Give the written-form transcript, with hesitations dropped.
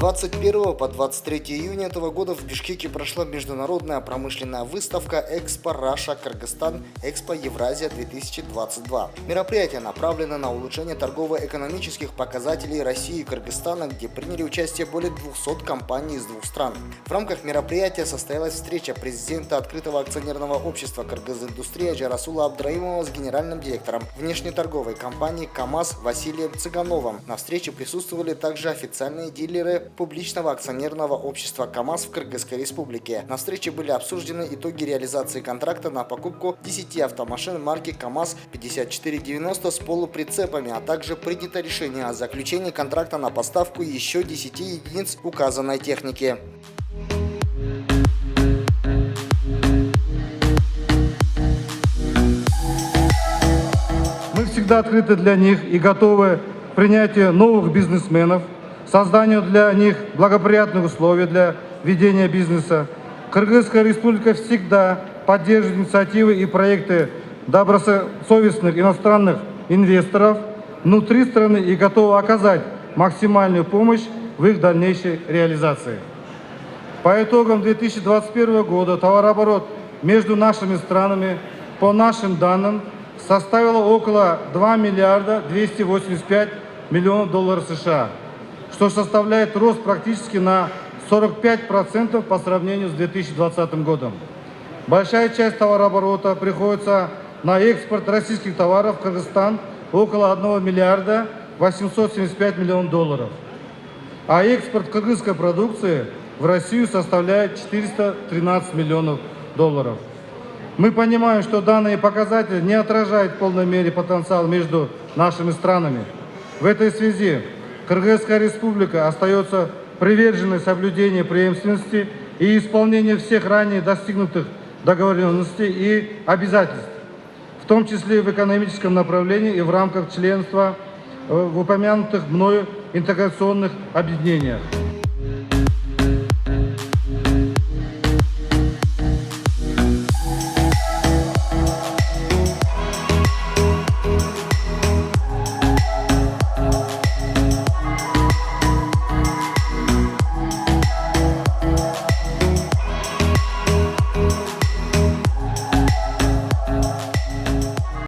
21 по 23 июня этого года в Бишкеке прошла международная промышленная выставка «Экспо Раша Кыргызстан Экспо Евразия 2022». Мероприятие направлено на улучшение торгово-экономических показателей России и Кыргызстана, где приняли участие более 200 компаний из двух стран. В рамках мероприятия состоялась встреча президента открытого акционерного общества «Кыргызиндустрия» Жарасула Абдраимова с генеральным директором внешнеторговой компании КАМАЗ Василием Цыгановым. На встрече присутствовали также официальные дилеры публичного акционерного общества КАМАЗ в Кыргызской республике. На встрече были обсуждены итоги реализации контракта на покупку 10 автомашин марки КАМАЗ 5490 с полуприцепами, а также принято решение о заключении контракта на поставку еще 10 единиц указанной техники. Мы всегда открыты для них и готовы к принятию новых бизнесменов, созданию для них благоприятных условий для ведения бизнеса. Кыргызская республика всегда поддерживает инициативы и проекты добросовестных иностранных инвесторов внутри страны и готова оказать максимальную помощь в их дальнейшей реализации. По итогам 2021 года товарооборот между нашими странами, по нашим данным, составило около 2 миллиарда 285 миллионов долларов США, что составляет рост практически на 45% по сравнению с 2020 годом. Большая часть товарооборота приходится на экспорт российских товаров в Кыргызстан, около 1 миллиарда 875 миллионов долларов. А экспорт кыргызской продукции в Россию составляет 413 миллионов долларов. Мы понимаем, что данные показатели не отражают в полной мере потенциал между нашими странами. В этой связи Кыргызская республика остается приверженной соблюдению преемственности и исполнению всех ранее достигнутых договоренностей и обязательств, в том числе в экономическом направлении и в рамках членства в упомянутых мною интеграционных объединениях.